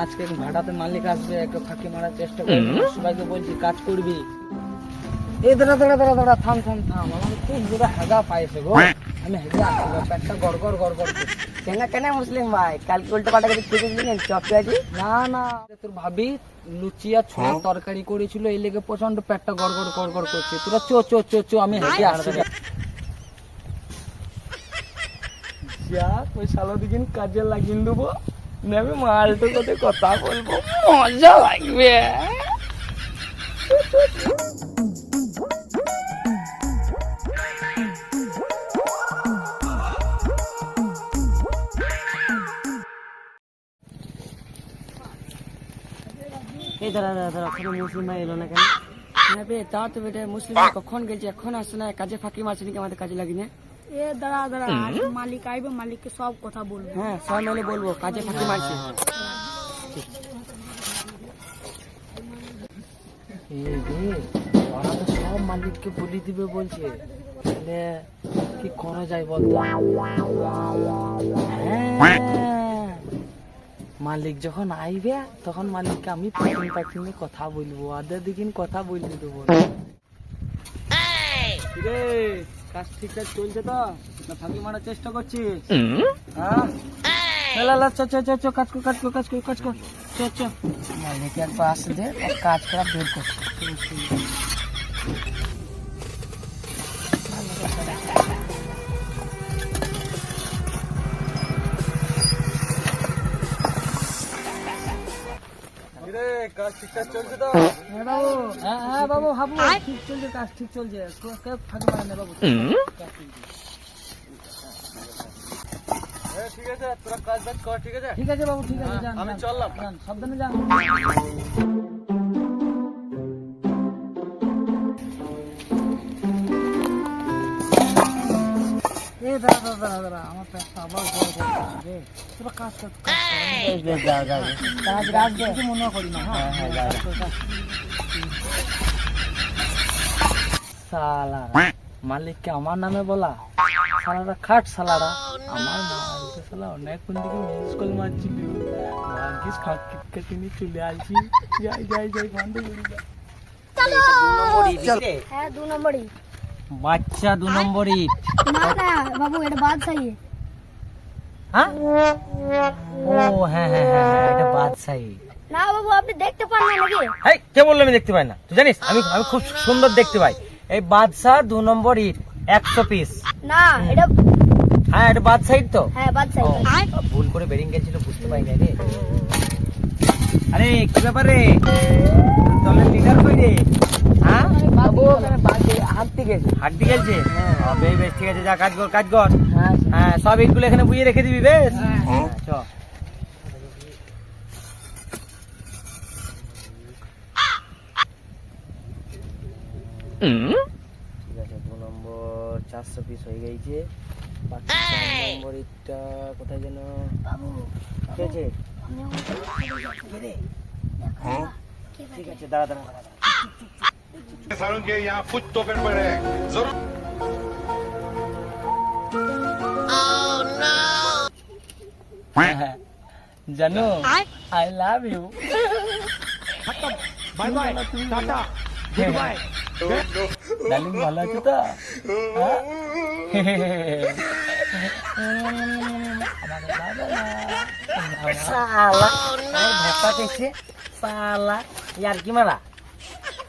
আজকে ভাড়াতে মালিক আসবে, একটু ফাঁকি মারার চেষ্টা করবি, সবাইকে বলছি কাজ করবি। এই দাঁড়া দাঁড়া দাঁড়া দাঁড়া, থাম থাম থাম, আমার খুব জোরে হাগা পাইছে গো, আমি হেগে আসছি, পেটটা গড়গড় গড়গড় করছে। কেন কেন মুসলিম ভাই, কালকে উল্টো পাল্টা করে খেতে দিলেন চপ পেঁয়াজি? না না, তোর ভাবি লুচিয়া ছোলার তরকারি করেছিল, এই লেগে প্রচন্ড পেটটা গড়গড় গড়গড় করছে। তোরা চো চো চো চো, আমি হেগে আসছি। যা ওই শালো দিন কাজে লাগিয়ে দেবো, নেবে মালটোর সাথে কথা বলবো, মজা লাগবে। এই দাঁড়া দাঁড়া দাঁড়া, কোনো মুসলিম ভাই এলো না কেন? হ্যাঁ বে, তা তো বেটা মুসলিম ভাই কখন গেছে, এখন আসছে না, কাজে ফাঁকি মারছে নাকি আমাদের কাজে লাগিয়ে? এ দাঁড়া দাঁড়া, আজ মালিক আইবে, মালিককে সব কথা বলবো। হ্যাঁ সবাই মিলে বলবো কাজে ফাঁকি মারছে। এই রে, ওরা তো সব মালিককে বলি দিবে বলছে, তাহলে কি করা যায় বলতো? হ্যাঁ, মালিক যখন আইবে তখন মালিককে আমি পাঠিয়ে পাঠিয়ে কথা বলবো, আদের দিন কথা বলবি দেবো। রে, কাজ ঠিকঠাক চলছে তো, না ফাঁকি মারার চেষ্টা করছিস? হ্যাঁ, চ চ চ চ, কাজ কর কাজ কর কাজ কর কাজ কর, চ চ। মালিক একবার আসছে, কাজ করা বের করছে। কাজ ঠিকঠাক চলছে তো? হ্যাঁ বাবু, হ্যাঁ বাবু, হাবু ঠিক চলছে, কাজ ঠিক চলছে, ফাঁকি মারা নেই বাবু। ঠিক আছে, তোরা কাজ বাজ কর, ঠিক আছে? ঠিক আছে বাবু, ঠিক আছে, যান, আমি চললাম, সাবধানে যান। দাঁড়া দাঁড়া দাঁড়া দাঁড়া, আমার পেটটা আবার বড় করছে রে। তোরা কাজ কর, কাজ রাখবে, কিছু মনে করি না। হ্যাঁ, সালারা মালিককে আমার নামে বলা, সালারা খাট সালারা, আমার মালিককে সালা অনেক কোন দিকে মিস কল মারছিল, ভাগ্যিস ফাঁকি কেটে চলে আসছি। যাই যাই যাই, বন্ধ করি যা। হ্যাঁ 2 নম্বরই। বাচ্চা 2 নম্বর ইট? না না বাবু, এটা বাদশাহী। হ্যাঁ, ও হ্যাঁ হ্যাঁ হ্যাঁ, এটা বাদশাহী। না বাবু, আপনি দেখতে পান না নাকি? এই কে বললো আমি দেখতে পাই না? তুই জানিস আমি আমি খুব সুন্দর দেখতে পাই। এই বাদশাহ 2 নম্বর ইট, 100 পিস। না এটা, হ্যাঁ এটা বাদশাহ ইট তো। হ্যাঁ বাদশাহী। ও, ভুল করে বেরিং গেছিল, বুঝতে পারি না রে। আরে কি ব্যাপার রে, দলের লিডার কই রে? হ্যাঁ বাবু ওখানে হাঁটতে গেছে। হাঁটতে গেছে? বেশ বেশ, ঠিক আছে, যা কাজ কর কাজ কর। হ্যাঁ, সব ইটগুলো এখানে বুঝিয়ে রেখে দিবি, বেশ? চ। ঠিক আছে, 2 নম্বর 400 পিস হয়ে গেছে। বাকি 4 নম্বর ইটটা কোথায় যেন? বাবু ঠিক আছে, ঠিক আছে, দাঁড়া দাঁড়া দাঁড়া। Pensaron que यहाँ कुछ तो गड़बड़ है जरूर। জানো, I love you. Bye bye tata goodbye. Darling ভালো আছো তো? হ্যাঁ? সালা আমার ভাপা দেখছে, সালা यार की मारा,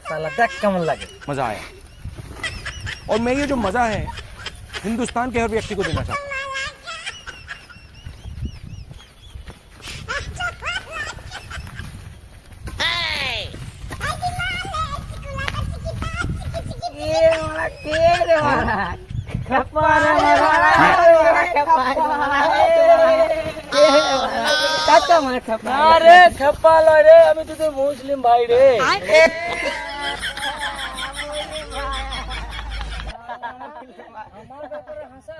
সালা দেখ কেমন লাগে। मजा आया, और मैं ये जो मजा है हिंदुस्तान के हर व्यक्ति को देना चाहता हूँ। আরে খেপা লয় রে, আমি তো তোর মুসলিম ভাই রে। আমার ব্যাপারে হাসা